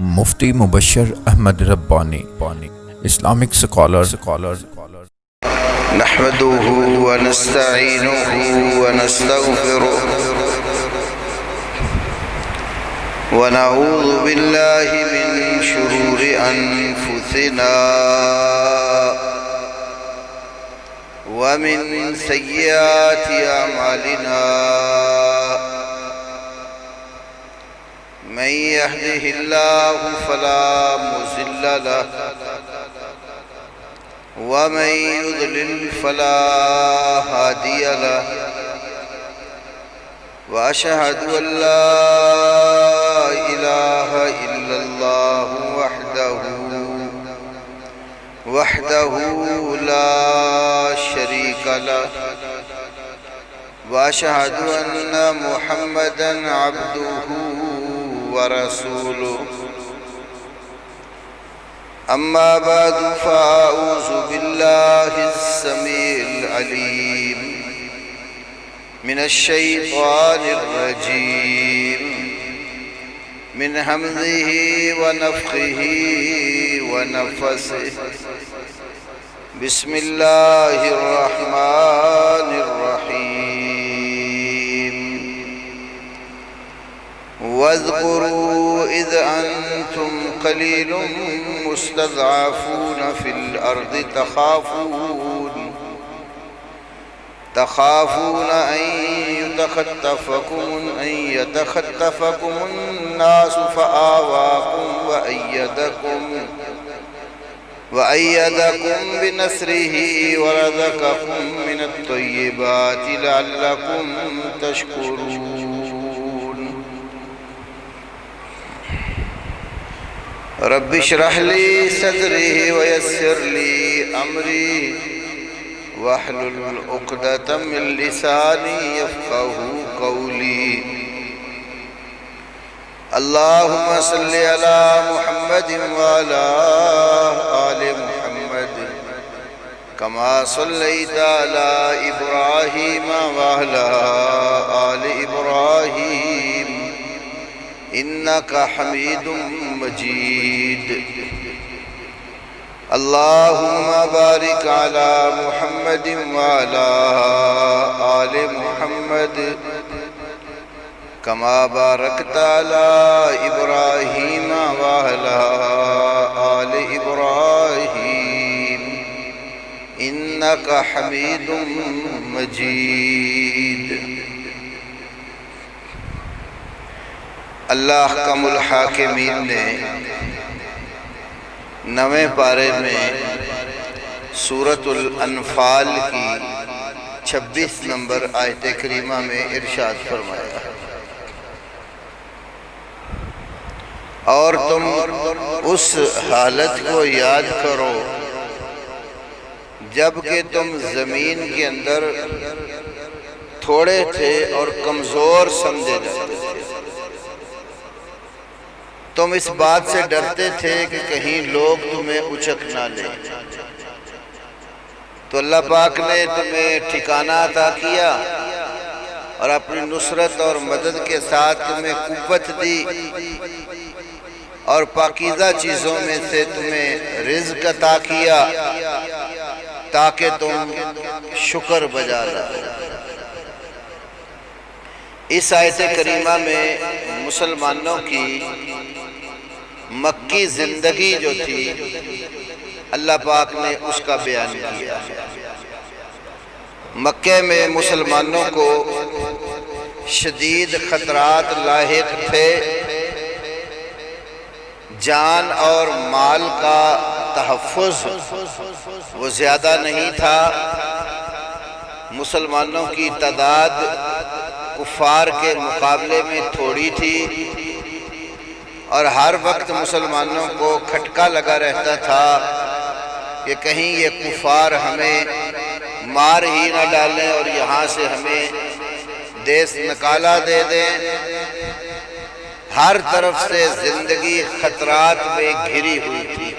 مفتی مبشر احمد ربانی Islamic scholar نحمده ونستعينه ونستغفره ونعوذ بالله من شرور أنفسنا ومن سيئات أعمالنا من يهده الله فلا مضل له ومن يضلل فلا هادي له وأشهد أن لا إله إلا الله وحده لا شريك له وأشهد أن محمدًا عبده ورسوله أما بعد فأعوذ بالله السميع العليم من الشيطان الرجيم من همزه ونفخه ونفسه بسم الله الرحمن الرحيم واذكروا إذ أنتم قليل مستضعفون في الأرض تخافون أن يتخطفكم الناس فآواكم وأيدكم بنصره ورزقكم من الطيبات لعلكم تشكرون رب اشرح لي صدري ويسر لي أمري واحلل عقدة من لساني يفقهوا قولي اللهم صل على محمد وعلى آل محمد كما صليت على إبراهيم وعلى آل إبراهيم إنك حميد مجيد اللهم بارك على محمد وعلى آل محمد كما باركت على إبراهيم وعلى آل إبراهيم إنك حميد مجيد اللہ احکم الحاکمین نے 9ویں پارے میں سورۃ الانفال کی 26 نمبر آیت کریمہ میں ارشاد فرمایا اور تم اس حالت کو یاد کرو جب کہ تم زمین کے اندر تھوڑے تھے اور کمزور سمجھے جاتے تھے تم اس بات سے ڈرتے تھے کہ کہیں لوگ تمہیں اچک نہ لیں تو اللہ پاک نے تمہیں ٹھکانہ عطا کیا اور اپنی نصرت اور مدد کے ساتھ تمہیں قوت دی اور پاکیزہ چیزوں میں سے تمہیں رزق عطا کیا تاکہ تم شکر بجا لاؤ اس آیت کریمہ میں مسلمانوں کی مکی زندگی جو تھی اللہ پاک نے اس کا بیان کیا مکہ میں مسلمانوں کو شدید خطرات لاحق تھے جان اور مال کا تحفظ وہ زیادہ نہیں تھا مسلمانوں کی تعداد کفار کے مقابلے میں تھوڑی تھی اور ہر وقت مسلمانوں کو کھٹکا لگا رہتا تھا کہ کہیں یہ کفار ہمیں مار ہی نہ ڈالیں اور یہاں سے ہمیں دیس نکالا دے دیں ہر طرف سے زندگی خطرات میں گھری ہوئی تھی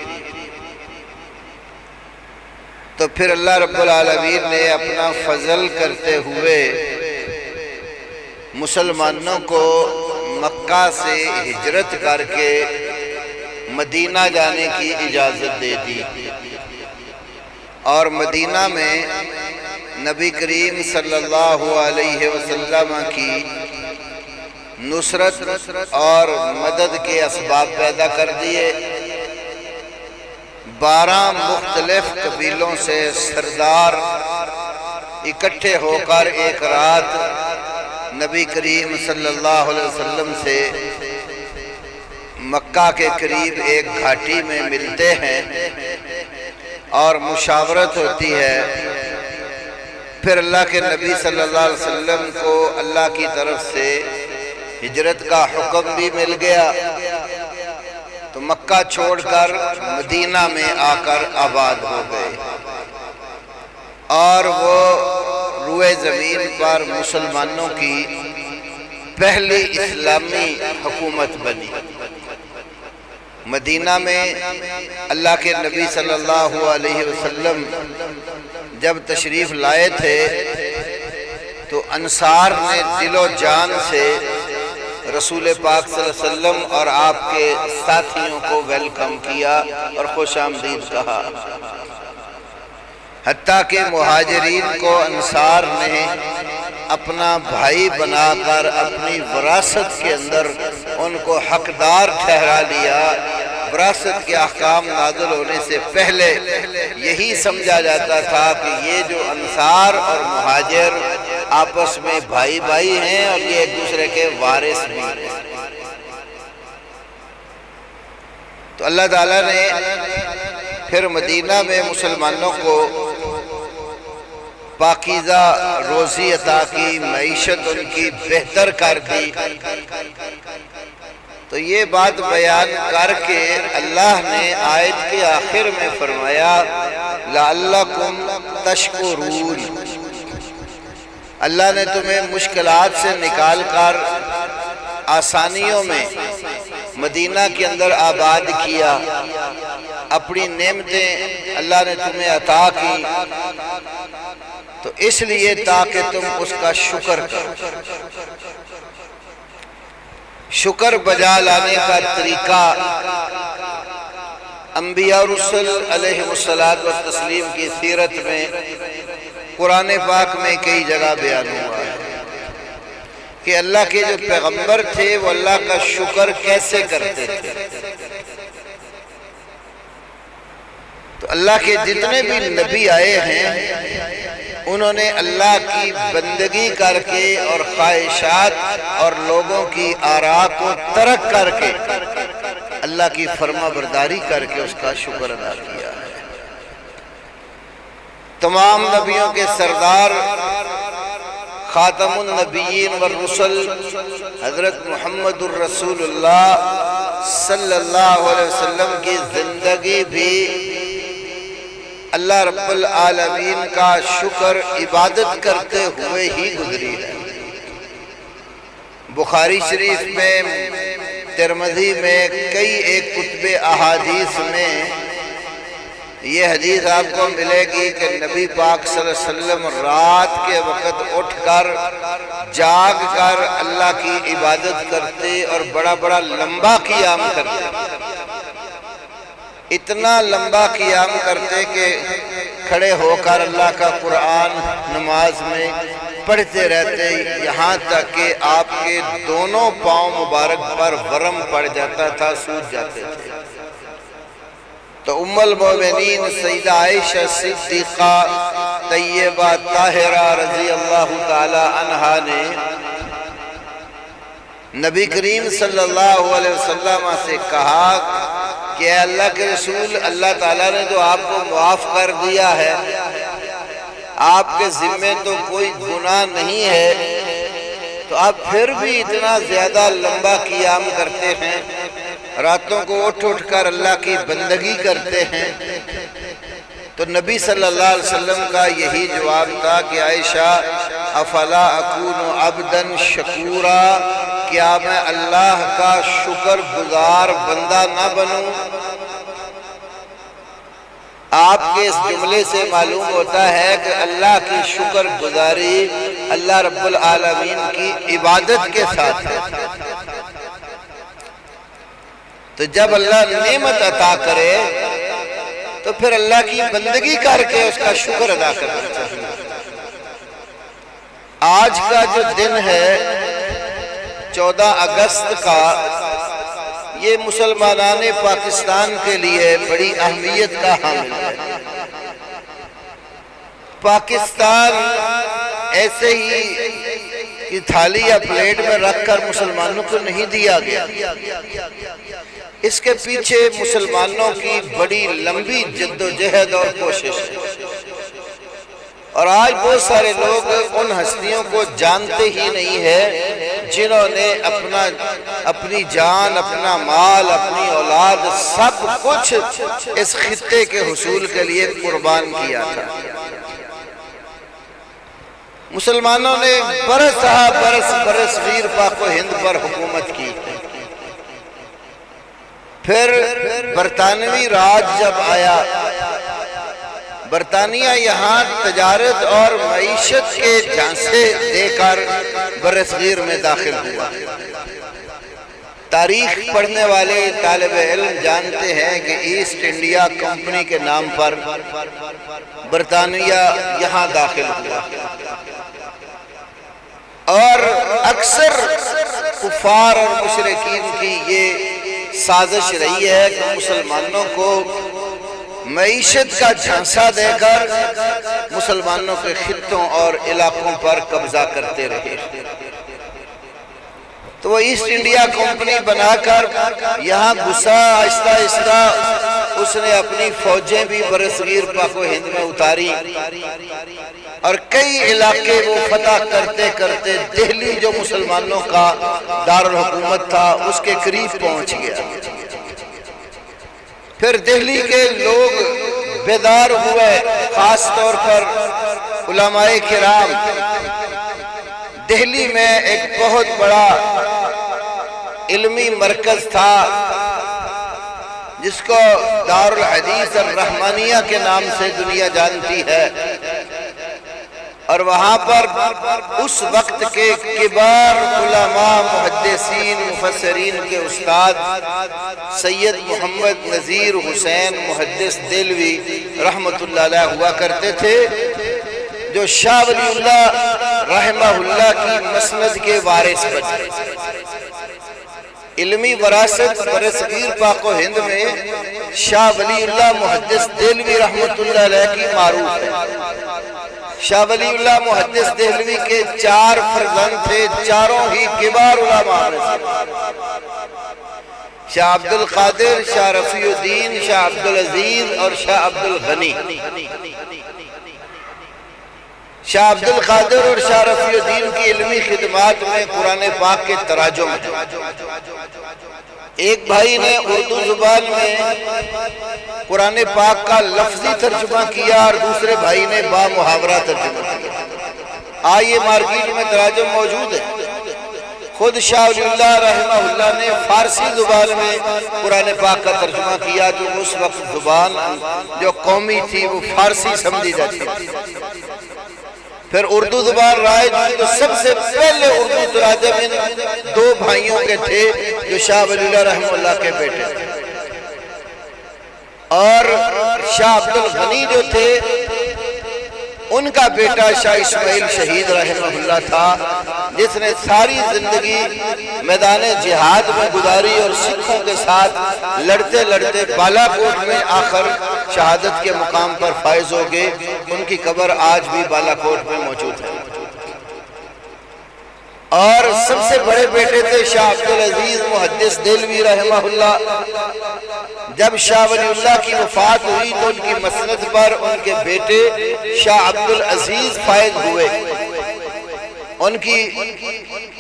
تو پھر اللہ رب العالمین نے اپنا فضل کرتے ہوئے مسلمانوں کو مکہ سے ہجرت کر کے مدینہ جانے کی اجازت دے دی، اور مدینہ میں نبی کریم صلی اللہ علیہ وسلم کی نصرت اور مدد کے اسباب پیدا کر دیے۔ 12 مختلف قبیلوں سے سردار اکٹھے ہو کر ایک رات نبی کریم صلی اللہ علیہ وسلم سے مکہ کے قریب ایک گھاٹی میں ملتے ہیں اور مشاورت ہوتی ہے۔ پھر اللہ کے نبی صلی اللہ علیہ وسلم کو اللہ کی طرف سے ہجرت کا حکم بھی مل گیا، تو مکہ چھوڑ کر مدینہ میں آ کر آباد ہو گئے، اور وہ روئے زمین پر مسلمانوں کی پہلی اسلامی حکومت بنی۔ مدینہ میں اللہ کے نبی صلی اللہ علیہ وسلم جب تشریف لائے تھے تو انصار نے دل و جان سے رسول پاک صلی اللہ علیہ وسلم اور آپ کے ساتھیوں کو ویلکم کیا اور خوش آمدید کہا، حتیٰ کہ مہاجرین کو انصار نے اپنا بھائی بنا کر اپنی وراثت کے اندر ان کو حقدار ٹھہرا لیا۔ وراثت کے احکام نازل ہونے سے پہلے یہی سمجھا جاتا تھا کہ یہ جو انصار اور مہاجر آپس میں بھائی بھائی ہیں اور یہ ایک دوسرے کے وارث بھی ہیں۔ تو اللہ تعالیٰ نے پھر مدینہ میں مسلمانوں کو پاکیزہ روزی عطا کی، معیشت ان کی بہتر کر دی۔ تو یہ بات بیان کر کے اللہ نے آیت کے آخر میں فرمایا لعلکم تشکرون، اللہ نے تمہیں مشکلات سے نکال کر آسانیوں میں مدینہ کے اندر آباد کیا، اپنی نعمتیں اللہ نے تمہیں عطا کی، تو اس لیے تاکہ تم اس کا شکر کرو۔ شکر بجا لانے کا طریقہ انبیاء رسول علیہ السلام کی سیرت میں قرآن پاک میں کئی جگہ بیان ہوا ہے کہ اللہ کے جو پیغمبر تھے وہ اللہ کا شکر کیسے کرتے تھے۔ تو اللہ کے جتنے بھی نبی آئے ہیں انہوں نے اللہ کی بندگی کر کے اور خواہشات اور لوگوں کی آراء کو ترک کر کے اللہ کی فرما برداری کر کے اس کا شکر ادا کیا ہے۔ تمام نبیوں کے سردار خاتم النبیین والرسل حضرت محمد الرسول اللہ صلی اللہ علیہ وسلم کی زندگی بھی اللہ رب العالمین کا شکر عبادت کرتے ہوئے ہی گزری ہے۔ بخاری شریف میں، ترمذی میں، کئی ایک کتب احادیث میں یہ حدیث آپ کو ملے گی کہ نبی پاک صلی اللہ علیہ وسلم رات کے وقت اٹھ کر جاگ کر اللہ کی عبادت کرتے اور بڑا بڑا لمبا قیام کرتے، اتنا لمبا قیام کرتے کہ کھڑے ہو کر اللہ کا قرآن نماز میں پڑھتے رہتے، یہاں تک کہ آپ کے دونوں پاؤں مبارک پر ورم پڑ جاتا تھا، سوج جاتے تھے۔ تو ام المومنین سیدہ عائشہ صدیقہ طیبہ طاہرہ رضی اللہ تعالی عنہا نے نبی کریم صلی اللہ علیہ وسلم سے کہا کہ اے اللہ کے رسول، اللہ تعالیٰ نے تو آپ کو معاف کر دیا ہے، آپ کے ذمے تو کوئی گناہ نہیں ہے، تو آپ پھر بھی اتنا زیادہ لمبا قیام کرتے ہیں، راتوں کو اٹھ اٹھ کر اللہ کی بندگی کرتے ہیں۔ تو نبی صلی اللہ علیہ وسلم کا یہی جواب تھا کہ عائشہ افلا اکون عبدا شکورا، کیا میں اللہ کا شکر گزار بندہ نہ بنوں؟ آپ کے اس جملے سے معلوم ہوتا ہے کہ اللہ کی شکر گزاری اللہ رب العالمین کی عبادت کے ساتھ ہے۔ تو تو جب اللہ نعمت عطا کرے تو پھر اللہ کی بندگی کر کے اس کا شکر ادا کرنا چاہیے۔ آج کا جو دن ہے 14 اگست کا، یہ مسلمانان پاکستان کے لیے بڑی اہمیت کا حامل ہے۔ پاکستان ایسے ہی کہ تھالی یا پلیٹ میں رکھ کر مسلمانوں کو نہیں دیا گیا، اس کے پیچھے مسلمانوں کی بڑی لمبی جدوجہد اور کوشش ہے، اور آج بہت سارے لوگ ان ہستیوں کو جانتے ہی نہیں ہیں جنہوں نے اپنی جان، اپنا مال، اپنی اولاد، سب کچھ اس خطے کے حصول کے لیے قربان کیا تھا۔ مسلمانوں نے برس غیر پاک و ہند پر حکومت کی۔ پھر برطانوی راج جب آیا، برطانیہ یہاں تجارت اور معیشت کے جھانسے دے کر برصغیر میں داخل ہوا۔ تاریخ پڑھنے والے طالب علم جانتے ہیں کہ ایسٹ انڈیا کمپنی کے نام پر برطانیہ یہاں داخل ہوا، اور اکثر کفار اور مشرکین کی یہ سازش رہی ہے کہ مسلمانوں کو معیشت کا جھانسا دے کر مسلمانوں کے خطوں اور علاقوں پر قبضہ کرتے رہے۔ تو وہ ایسٹ انڈیا کمپنی بنا کر یہاں گھسا، آہستہ آہستہ اس نے اپنی فوجیں بھی برصغیر پاک و ہند میں اتاری، اور کئی علاقے وہ فتح کرتے کرتے دہلی جو مسلمانوں کا دارالحکومت تھا اس کے قریب پہنچ گیا۔ پھر دہلی کے لوگ بیدار ہوئے، خاص طور پر علماء کرام۔ دہلی میں ایک بہت بڑا علمی مرکز تھا جس کو دارالحدیث الرحمانیہ کے نام سے دنیا جانتی ہے، اور وہاں پر اس وقت کے کبار علماء، محدثین، مفسرین کے استاد سید محمد نذیر حسین محدث دہلوی رحمۃ اللہ علیہ ہوا کرتے تھے، جو شاہ ولی اللہ رحمہ اللہ کی مسند کے وارث بنے۔ علمی وراثت برصغیر پاک و ہند میں شاہ ولی اللہ محدث دہلوی رحمۃ اللہ علیہ کی معروف ہے۔ شاہ ولی اللہ محدث دہلوی کے 4 فرزند تھے، چاروں ہی کبار علماء میں سے۔ شاہ عبد القادر، شاہ رفیع الدین، شاہ عبد العزیز اور شاہ عبد الغنی۔ شاہ عبد القادر اور شاہ رفیع الدین کی علمی خدمات میں قرآن پاک کے تراجم ہیں۔ ایک بھائی نے اردو زبان میں قرآن پاک کا لفظی ترجمہ کیا اور دوسرے بھائی نے با محاورہ ترجمہ کیا۔ آئیے مارکیٹ میں تراجم موجود ہے۔ خود شاہ ولی اللہ رحمہ اللہ نے فارسی زبان میں قرآن پاک کا ترجمہ کیا، جو اس وقت زبان جو قومی تھی وہ فارسی سمجھی جاتی تھی۔ پھر اردو زبان رائج ہوئی تو سب سے پہلے اردو تراجم ان 2 بھائیوں کے تھے جو شاہ ولی اللہ رحمہ اللہ کے بیٹے تھے، اور شاہ عبد الغنی جو تھے ان کا بیٹا شاہ اسماعیل شہید رحمہ اللہ تھا، جس نے ساری زندگی میدان جہاد میں گزاری اور سکھوں کے ساتھ لڑتے لڑتے بالا کوٹ میں آخر شہادت کے مقام پر فائز ہو گئے۔ ان کی قبر آج بھی بالا کوٹ میں موجود ہے۔ اور سب سے بڑے بیٹے تھے شاہ عبد العزیز محدث دہلوی رحمہ اللہ۔ جب شاہ ولی اللہ کی وفات ہوئی تو ان کی مسند پر ان کے بیٹے شاہ عبد العزیز فائز ہوئے۔ ان کی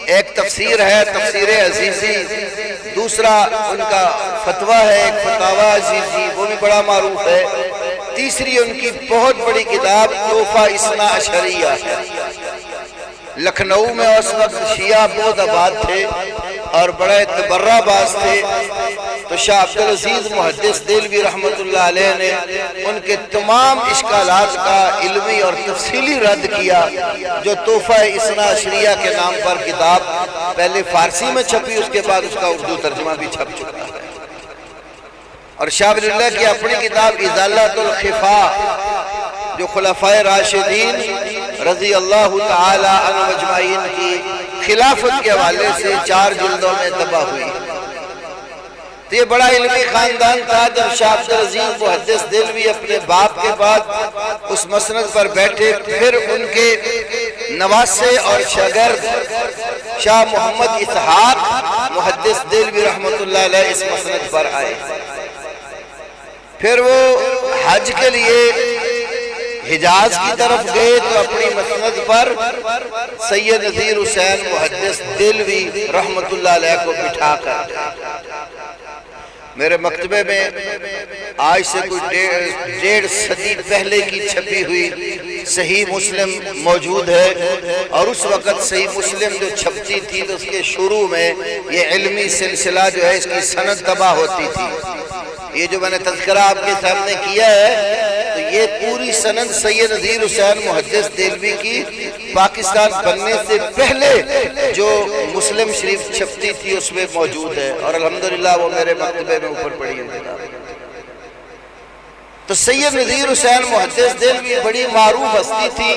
ایک تفسیر ہے تفسیر عزیزی، دوسرا ان کا فتویٰ ہے ایک فتاوی عزیزی، وہ بھی بڑا معروف ہے۔ تیسری ان کی بہت بڑی کتاب تحفہ اثنا عشریہ ہے۔ لکھنؤ میں اس وقت شیعہ بہت آباد تھے اور بڑے تبرہ باز تھے، تو شاہ عبد العزیز محدث دہلوی رحمۃ اللہ علیہ نے ان کے تمام اشکالات کا علمی اور تفصیلی رد کیا، جو تحفہ اثنا عشریہ کے نام پر کتاب پہلے فارسی میں چھپی، اس کے بعد اس کا اردو ترجمہ بھی چھپ چکا ہے۔ اور شاہ ولی اللہ کی اپنی کتاب ازالۃ الخفا جو خلفائے راشدین رضی اللہ تعالی عنہ اجمعین کی خلافت کے حوالے سے 4 جلدوں میں طبع ہوئی. تو یہ بڑا علمی خاندان تھا. جب شاہ عبدالعزیز محدث دہلوی اپنے باپ کے بعد اس مسند پر بیٹھے، پھر ان کے نواسے اور شاگرد شاہ محمد اسحاق محدث دہلوی رحمۃ اللہ علیہ اس مسند پر آئے. پھر وہ حج کے لیے حجاز کی طرف گئے تو اپنی مسند پر سید نذیر حسین محدث دہلوی رحمۃ اللہ علیہ کو بٹھا کر میرے مکتبے میں آج سے کوئی 1.5 صدی پہلے کی چھپی ہوئی صحیح مسلم موجود ہے. اور اس وقت صحیح مسلم جو چھپتی تھی تو اس کے شروع میں یہ علمی سلسلہ جو ہے اس کی سند طبع ہوتی تھی. یہ جو میں نے تذکرہ آپ کے سامنے کیا ہے تو یہ پوری سند سید نذیر حسین محدث دہلوی کی پاکستان بننے سے پہلے جو مسلم شریف چھپتی تھی اس میں موجود ہے، اور الحمدللہ وہ میرے مکتبے میں اوپر پڑی ہے. تو سید نذیر حسین محدث دہلوی بڑی معروف ہستی تھی.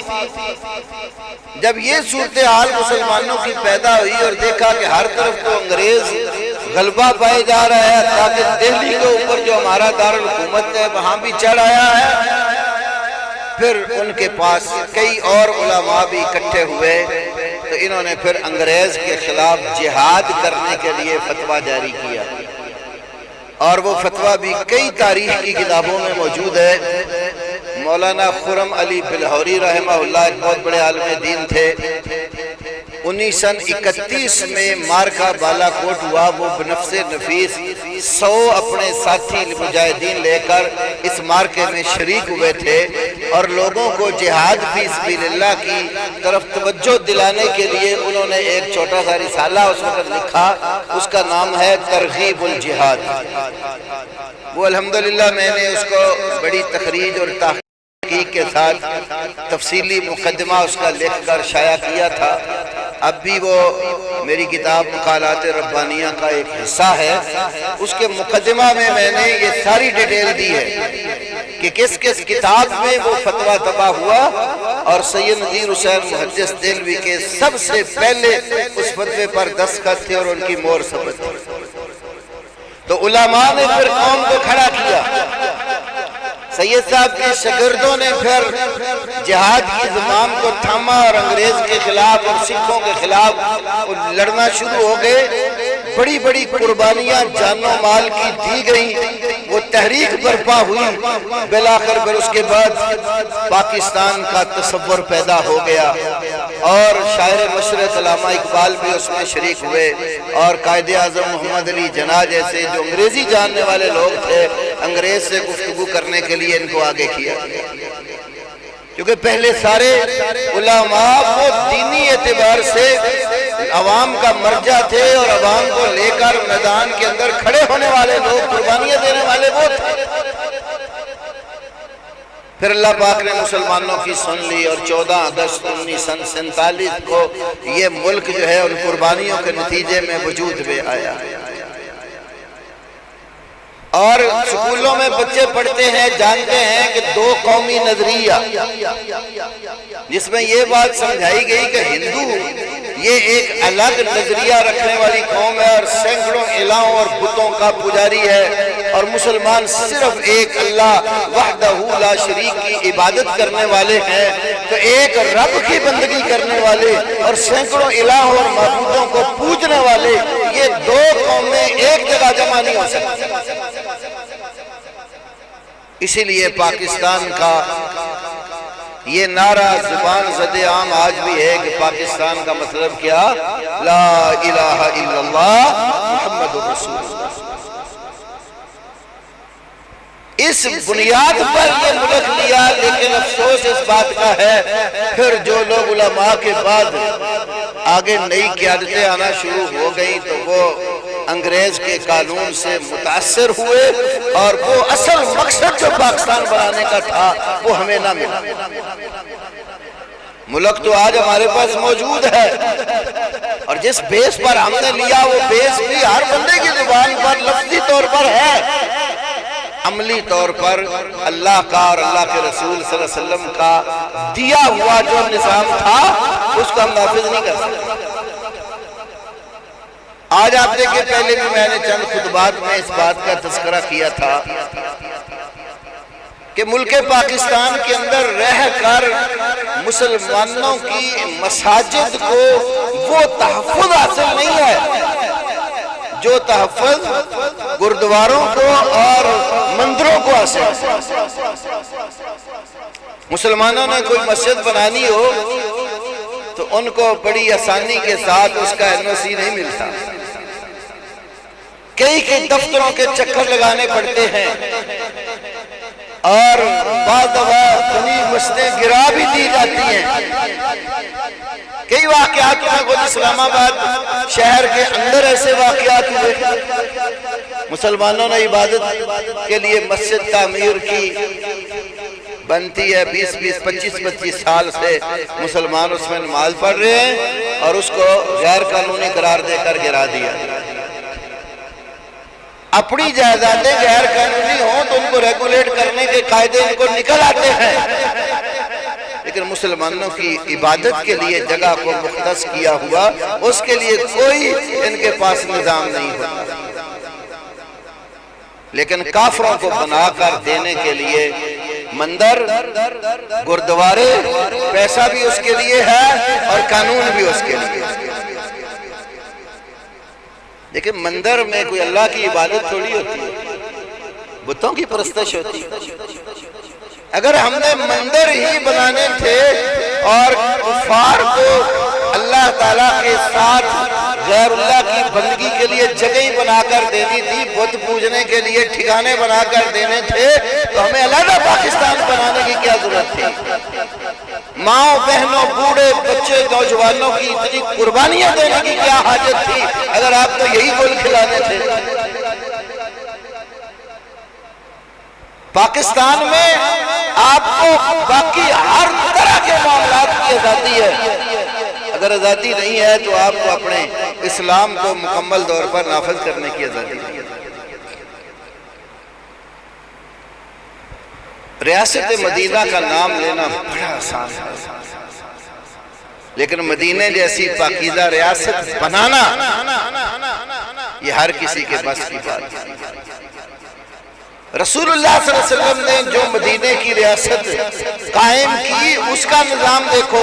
جب یہ صورتحال مسلمانوں کی پیدا ہوئی اور دیکھا کہ ہر طرف تو انگریز غلبہ پائے جا رہا ہے، تاکہ دہلی کے اوپر جو ہمارا دارالحکومت ہے وہاں بھی چڑھ آیا ہے، پھر ان کے پاس کئی اور علماء بھی اکٹھے ہوئے تو انہوں نے پھر انگریز کے خلاف جہاد کرنے کے لیے فتویٰ جاری کیا. اور وہ فتویٰ بھی کئی تاریخ کی کتابوں میں موجود ہے. مولانا خرم علی بلہوری رحمہ اللہ ایک بہت بڑے عالم دین تھے. 1931 میں مارکا بالا کوٹ ہوا. وہ بنفس نفیس 100 اپنے ساتھی مجاہدین لے کر اس مارکے میں شریک ہوئے تھے، اور لوگوں کو جہاد فی سبیل اللہ کی طرف توجہ دلانے کے لیے انہوں نے ایک چھوٹا سا رسالہ اس وقت لکھا. اس کا نام ہے ترغیب الجہاد. وہ الحمدللہ میں نے اس کو بڑی تخریج اور تحقیق کے ساتھ تفصیلی مقدمہ اس کا لکھ کر شائع کیا تھا. اب بھی وہ میری کتاب مقالات ربانیہ کا ایک حصہ ہے. اس کے مقدمہ میں میں نے یہ ساری ڈیٹیل دی ہے کہ کس کس کتاب میں وہ فتویٰ طبع ہوا، اور سید نذیر حسین محدث دہلوی کے سب سے پہلے اس فتوے پر دستخط تھے اور ان کی مہر ثبت تھی. تو علماء نے پھر قوم کو کھڑا کیا. سید صاحب کے شاگردوں نے پھر جہاد کی زمام کو تھاما اور انگریز کے خلاف اور سکھوں کے خلاف لڑنا شروع ہو گئے. بڑی بڑی قربانیاں جان و مال کی دی گئیں. وہ تحریک برپا ہوئی. بالآخر پھر اس کے بعد پاکستان کا تصور پیدا ہو گیا، اور شاعر مشرق علامہ اقبال بھی اس میں شریک ہوئے، اور قائد اعظم محمد علی جناح جیسے جو انگریزی جاننے والے لوگ تھے انگریز سے گفتگو کرنے کے لیے ان کو آگے کیا. کیونکہ پہلے سارے علماء وہ دینی اعتبار سے عوام کا مرجع تھے، اور عوام کو لے کر میدان کے اندر کھڑے ہونے والے لوگ، قربانیاں دینے والے وہ تھے. پھر اللہ پاک نے مسلمانوں کی سن لی، اور 14 اگست 1947 کو یہ ملک جو ہے ان قربانیوں کے نتیجے میں وجود میں آیا. اور سکولوں میں بچے پڑھتے ہیں، جانتے ہیں کہ 2 قومی نظریہ، جس میں یہ بات سمجھائی گئی کہ ہندو یہ ایک الگ نظریہ رکھنے والی قوم ہے اور سینکڑوں الہوں اور بتوں کا پجاری ہے، اور مسلمان صرف ایک اللہ وحدہ لا شریک کی عبادت کرنے والے ہیں. تو ایک رب کی بندگی کرنے والے اور سینکڑوں الہوں اور معبودوں کو پوجنے والے، یہ 2 قومیں ایک جگہ جمع نہیں ہو سکتی. اسی لیے پاکستان کا یہ نعرہ زبان زد عام آج بھی ہے کہ پاکستان کا مطلب کیا؟ لا الہ الا اللہ محمد رسول اللہ. اس بنیاد پر یہ ملک لیا، لیکن افسوس اس بات کا ہے پھر جو لوگ علماء کے بعد آگے نئی قیادتیں آنا شروع ہو گئیں تو وہ انگریز کے قانون سے متاثر ہوئے، اور وہ اصل مقصد جو پاکستان بنانے کا تھا وہ ہمیں نہ ملا. ملک تو آج ہمارے پاس موجود ہے، اور جس بیس پر ہم نے لیا وہ بیس بھی ہر بندے کی زبان پر لفظی طور پر ہے. عملی طور پر اللہ کا اور اللہ کے رسول صلی اللہ علیہ وسلم کا دیا ہوا جو نظام تھا اس کو ہم نافذ نہیں کر سکتے۔ آج آپ دیکھیں، پہلے بھی میں نے چند خطبات میں اس بات کا تذکرہ کیا تھا کہ ملک پاکستان کے اندر رہ کر مسلمانوں کی مساجد کو وہ تحفظ حاصل نہیں ہے جو تحفظ گردواروں کو اور مندروں کو حاصل ہے۔ مسلمانوں نے کوئی مسجد بنانی ہو تو ان کو بڑی آسانی کے ساتھ اس کا NOC نہیں ملتا، کئی دفتروں کے چکر لگانے پڑتے ہیں، اور بعض دفعہ بنی مسجدیں گرا بھی دی جاتی ہیں۔ کئی واقعات میں خود اسلام آباد شہر کے اندر ایسے واقعات ہوئے، مسلمانوں نے عبادت کے لیے مسجد تعمیر کی، بنتی ہے 25 سال سے مسلمان اس میں نماز پڑھ رہے ہیں، اور اس کو غیر قانونی قرار دے کر گرا دیا۔ اپنی جائیدادیں غیر قانونی ہوں تو ان کو ریگولیٹ کرنے کے قاعدے ان کو نکل آتے ہیں، لیکن مسلمانوں کی عبادت کے لیے جگہ کو مختص کیا ہوا اس کے لیے کوئی ان کے پاس نظام نہیں ہوتا، لیکن کافروں کو بنا کر دینے کے لیے مندر، گردوارے، پیسہ بھی اس کے لیے ہے اور قانون بھی اس کے لیے ہے۔ لیکن مندر میں کوئی اللہ کی عبادت تھوڑی ہوتی ہے، بتوں کی پرستش ہوتی ہے۔ اگر ہم نے مندر ہی بنانے تھے اور کفار کو اللہ تعالیٰ کے ساتھ غیر اللہ کی بندگی کے لیے جگہیں بنا کر دینی تھی، بت پوجنے کے لیے ٹھکانے بنا کر دینے تھے، تو ہمیں علیحدہ پاکستان بنانے کی کیا ضرورت تھی؟ ماں بہنوں، بوڑھے بچے، نوجوانوں کی اتنی قربانیاں دینے کی کیا حاجت تھی اگر آپ کو یہی گل کھلانے تھے؟ پاکستان میں آپ کو باقی ہر طرح کے معاملات کی آزادی ہے، اگر آزادی نہیں ہے تو آپ کو اپنے اسلام کو مکمل طور پر نافذ کرنے کی آزادی ہے۔ ریاست مدینہ کا نام لینا بڑا آسان ہے، لیکن مدینہ جیسی پاکیزہ ریاست بنانا یہ ہر کسی کے بس کی بات ہے۔ رسول اللہ صلی اللہ علیہ وسلم نے جو مدینہ کی ریاست قائم کی اس کا نظام دیکھو،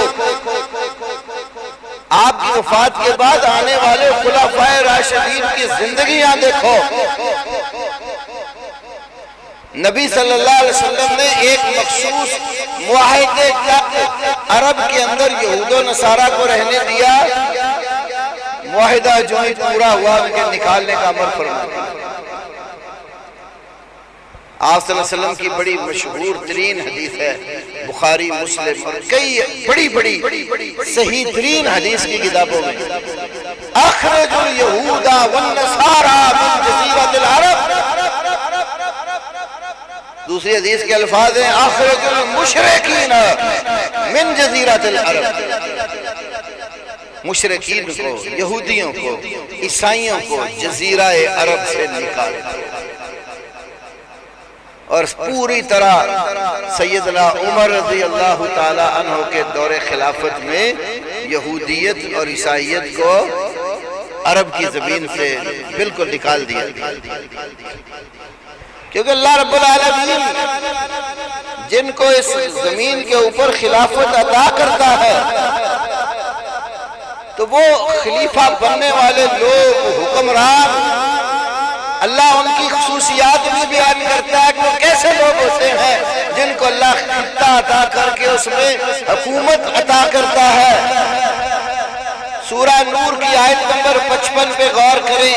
آپ کی وفات کے بعد آنے والے خلفائے راشدین کی زندگیاں دیکھو۔ نبی صلی اللہ علیہ وسلم نے ایک مخصوص معاہدے تک عرب کے اندر یہود و نصارہ کو رہنے دیا، معاہدہ جو ہی پورا ہوا ان کے نکالنے کا امر فرمایا۔ آپ صلی اللہ علیہ وسلم کی بڑی مشہور ترین حدیث ہے، بخاری، مسلم اور کئی بڑی صحیح ترین حدیث کی کتابوں میں، اخرج الیہود والنصارى من جزیرۃ العرب۔ دوسری حدیث کے الفاظ ہیں اخرج المشرکین من جزیرۃ العرب۔ مشرکین کو، یہودیوں کو، عیسائیوں کو جزیرہ عرب سے نکال دو۔ اور پوری طرح سیدنا عمر رضی اللہ تعالی عنہ کے دور خلافت میں یہودیت اور عیسائیت کو عرب کی زمین سے بالکل نکال دیا، کیونکہ اللہ رب العالمین جن کو اس زمین کے اوپر خلافت عطا کرتا ہے تو وہ خلیفہ بننے والے لوگ، حکمران، اللہ ان کی خصوصیات بھی بیان کرتا ہے کہ وہ کیسے لوگ ہوتے ہیں جن کو اللہ خطہ عطا کر کے اس میں حکومت عطا کرتا ہے۔ سورہ نور کی آیت نمبر 55 پہ غور کریں،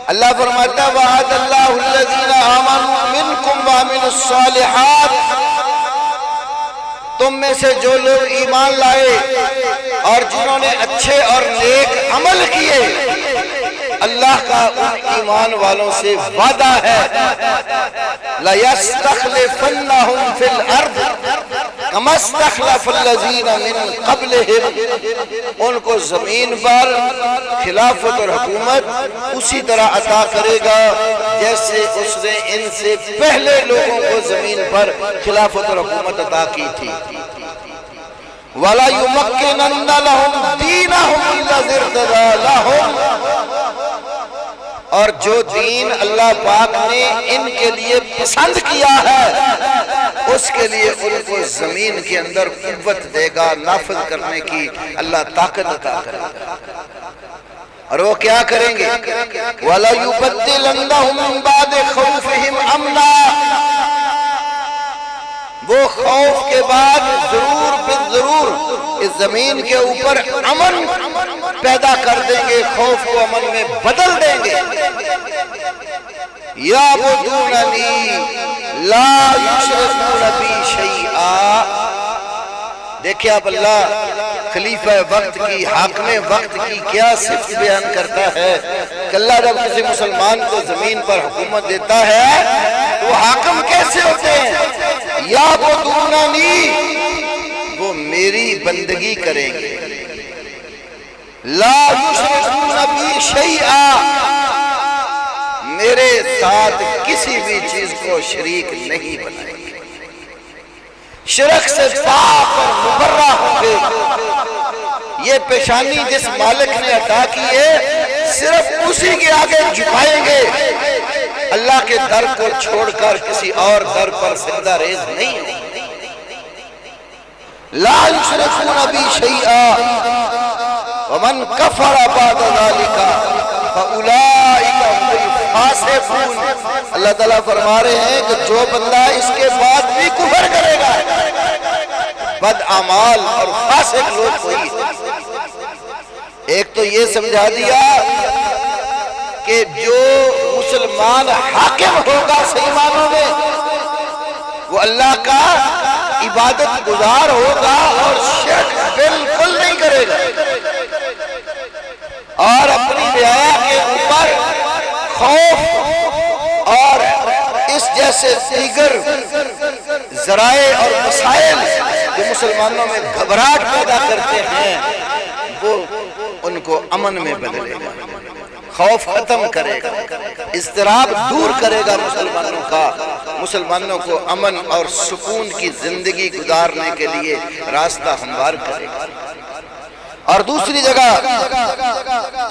اللہ فرماتا ہے وعد اللہ الذین آمنوا منکم وعملوا الصالحات، تم میں سے جو لوگ ایمان لائے اور جنہوں نے اچھے اور نیک عمل کیے، اللہ کا ان ایمان والوں سے وعدہ ہے لَيَسْتَخْلِفَنَّهُمْ فِي الْأَرْضِ، کما استخلف الذین من قبلہم، ان کو زمین پر خلافت اور حکومت اسی طرح عطا کرے گا جیسے اس نے ان سے پہلے لوگوں کو زمین پر خلافت اور حکومت عطا کی تھی۔ وَلَا يُمَكِّنَنَّ لَهُمْ دِينَهُمْ الَّذِي ارْتَضَىٰ لَهُمْ، اور جو دین اللہ پاک نے ان کے لیے پسند کیا ہے اس کے لیے ان کو زمین کے اندر قوت دے گا، نافذ کرنے کی اللہ طاقت عطا کرے گا۔ اور وہ کیا کریں گے؟ وَلَا يُبَدِّلَنَّهُم مِّن بَعْدِ خَوْفِهِمْ أَمْنًا، وہ خوف کے بعد ضرور بالضرور اس زمین کے اوپر امن پیدا کر دیں گے، خوف کو امن میں بدل دیں گے۔ یعبدوننی لا یشرکون بی شیئا، دیکھیں آپ اللہ خلیفہ وقت کی، حاکم وقت کی کیا صفت بیان کرتا ہے کہ اللہ جب کسی مسلمان کو زمین پر حکومت دیتا ہے وہ حاکم کیسے ہوتے ہیں؟ یعبدوننی، وہ میری بندگی کریں گے، لا یشرکون بی شیئا، میرے ساتھ کسی بھی چیز کو شریک نہیں بنائیں گے، شرک سے پاک اور مبرہ ہوں گے۔ یہ پیشانی جس مالک نے عطا کی ہے صرف اسی کے آگے جھکائیں گے، اللہ کے در کو چھوڑ کر کسی اور در پر سجدہ ریز نہیں ہوں۔ لا یشرکون بی شیئا ومن کفر بعد ذلک فاولئک هم الفاسقون، اللہ تعالیٰ فرما رہے ہیں کہ جو بندہ اس کے بعد بھی کفر کرے گا بد اعمال اور فاسق لوگ وہی۔ ایک تو یہ سمجھا دیا کہ جو مسلمان حاکم ہوگا صحیح معنوں میں وہ اللہ کا عبادت گزار ہوگا اور شرک بالکل نہیں کرے گا، اور اپنی رعایا کے اوپر خوف اور اس جیسے دیگر ذرائع اور مسائل جو مسلمانوں میں گھبراہٹ پیدا کرتے ہیں وہ ان کو امن میں بدلے گا، خوف ختم کرے گا، اضطراب دور کرے گا مسلمانوں کا، مسلمانوں کو امن اور سکون کی زندگی گزارنے کے لیے راستہ ہموار کرے گا۔ اور دوسری جگہ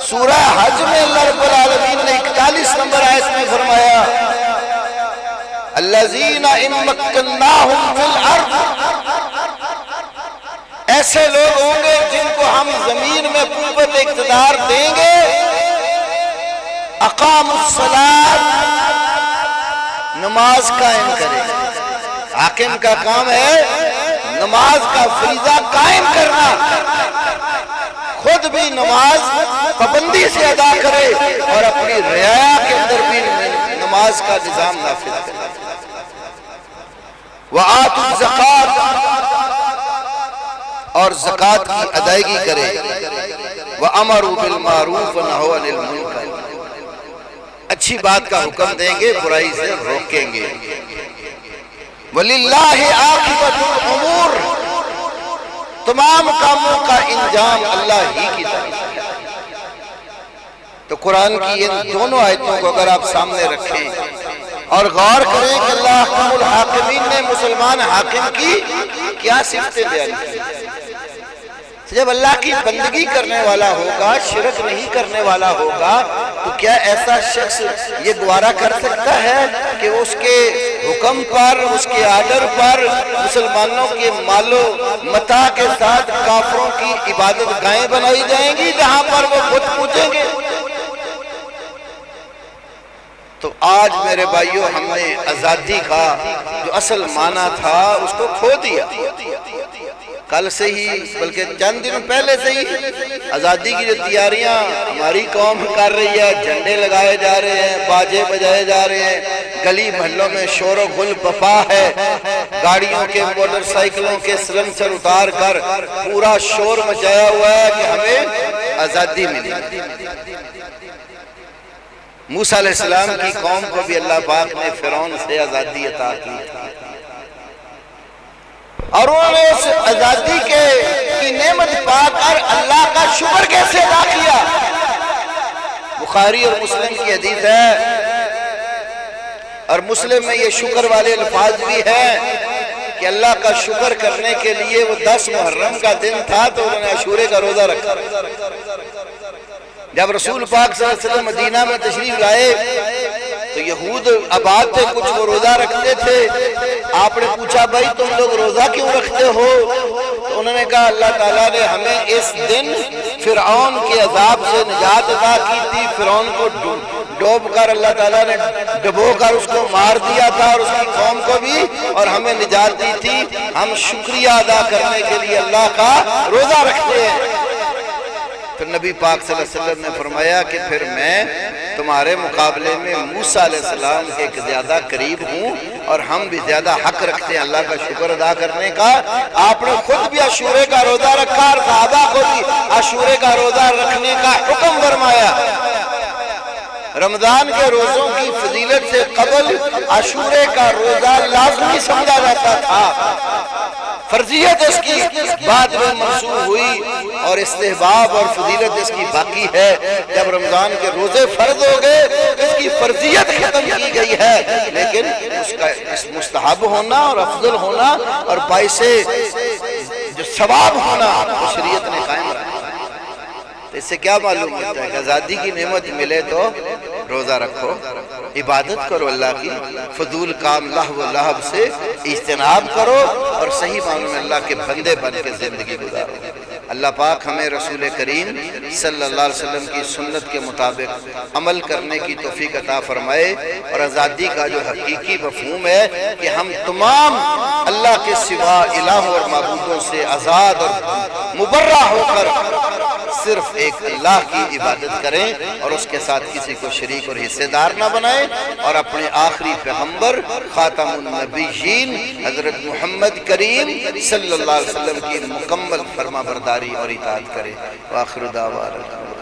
سورہ حج میں اللہ رب العالمین نے 41 نمبر آیت میں فرمایا الذین ان مکناہم فی الارض، ایسے لوگ ہوں گے جن کو ہم زمین میں قوت اقتدار دیں گے، اقاموا الصلاۃ، نماز قائم کریں گے۔ حاکم کا کام ہے نماز کا فریضہ قائم کرنا، خود بھی نماز پابندی سے ادا کرے اور اپنی رعایا کے اندر بھی نماز کا نظام نافذ کرے۔ وآتوا الزکوٰۃ، اور زکوٰۃ کی ادائیگی کرے۔ وَأَمَرُوا بِالْمَعْرُوفِ وَنَهَوْا عَنِ الْمُنکَرِ، اچھی بات کا حکم دیں گے، برائی سے روکیں گے۔ وَلِلَّهِ عَاقِبَةُ الْأُمُورِ، تمام کاموں کا انجام اللہ ہی کی طرف ہے۔ تو قرآن کی ان دونوں آیتوں کو اگر آپ سامنے رکھیں اور غور کریں کہ اللہ حکم الحاکمین نے مسلمان حاکم کی کیا صفتیں بیان کی، جب اللہ کی بندگی کرنے والا ہوگا، شرک نہیں کرنے والا ہوگا، تو کیا ایسا شخص یہ گوارا کر سکتا ہے کہ اس کے حکم پر، اس کے آرڈر پر مسلمانوں کے مال و متاع کے ساتھ کافروں کی عبادت گاہیں بنائی جائیں گی جہاں پر وہ خود پوجیں گے؟ تو آج میرے بھائیوں ہم نے آزادی کا جو اصل معنی تھا اس کو کھو دیا۔ کل سے ہی بلکہ چند دن پہلے سے ہی آزادی کی جو تیاریاں ہماری قوم کر رہی ہے، جھنڈے لگائے جا رہے ہیں، باجے بجائے جا رہے ہیں، گلی محلوں میں شور و غل بپا ہے، گاڑیوں کے موٹر سائیکلوں کے سلنسر اتار کر پورا شور مچایا ہوا ہے کہ ہمیں آزادی ملی۔ موسیٰ علیہ السلام کی قوم کو بھی اللہ پاک نے فرعون سے آزادی عطا کی، اور انہوں نے اس آزادی کی نعمت پا کر اللہ کا شکر کیسے ادا کیا؟ بخاری اور مسلم کی حدیث ہے، اور مسلم میں یہ شکر والے الفاظ بھی ہیں کہ اللہ کا شکر کرنے کے لیے وہ 10 محرم کا دن تھا تو انہوں نے عاشورے کا روزہ رکھا۔ جب رسول پاک صلی اللہ علیہ وسلم مدینہ میں تشریف لائے تو یہود آباد تھے، کچھ وہ روزہ رکھتے تھے۔ آپ نے پوچھا بھائی تم لوگ روزہ کیوں رکھتے ہو؟ تو انہوں نے کہا اللہ تعالیٰ نے ہمیں اس دن فرعون کے عذاب سے نجات عطا کی تھی، فرعون کو ڈوب کر اللہ تعالیٰ نے ڈبو کر اس کو مار دیا تھا اور اس کی قوم کو بھی، اور ہمیں نجات دی تھی۔ ہم شکریہ ادا کرنے کے لیے اللہ کا روزہ رکھتے ہیں۔ پھر نبی پاک صلی اللہ علیہ وسلم نے فرمایا کہ پھر میں تمہارے مقابلے میں موسیٰ علیہ السلام کے زیادہ قریب ہوں، اور ہم بھی زیادہ حق رکھتے ہیں اللہ کا شکر ادا کرنے کا۔ آپ نے خود بھی عاشورے کا روزہ رکھا اور صحابہ کو بھی عاشورے کا روزہ رکھنے کا حکم فرمایا۔ رمضان کے روزوں کی فضیلت سے قبل عاشورے کا روزہ لازمی سمجھا جاتا تھا، فرضیت اس کی بعد میں منسوخ ہوئی، اور استحباب اور فضیلت اس کی باقی ہے۔ جب رمضان کے روزے فرض ہو گئے اس کی فرضیت ختم کی گئی ہے، لیکن اس کا مستحب ہونا اور افضل ہونا اور باعث جو ثواب ہونا وہ شریعت نے قائم رکھا۔ تو اس سے کیا معلوم ہوتا ہے کہ آزادی کی نعمت ملے تو روزہ رکھو، عبادت کرو اللہ کی، فضول کام لہو و لہب سے اجتناب کرو، اور صحیح معنوں میں اللہ کے بندے بن کے زندگی گزارو۔ اللہ پاک ہمیں رسول کریم صلی اللہ علیہ وسلم کی سنت کے مطابق عمل کرنے کی توفیق عطا فرمائے، اور آزادی کا جو حقیقی مفہوم ہے کہ ہم تمام اللہ کے سوا الہوں اور معبودوں سے آزاد اور مبرہ ہو کر صرف ایک اللہ کی عبادت کریں، اور اس کے ساتھ کسی کو شریک اور حصے دار نہ بنائیں، اور اپنے آخری پیغمبر خاتم النبیین حضرت محمد کریم صلی اللہ علیہ وسلم کی مکمل فرما برداری اور اطاعت کریں۔ وآخر دعوانا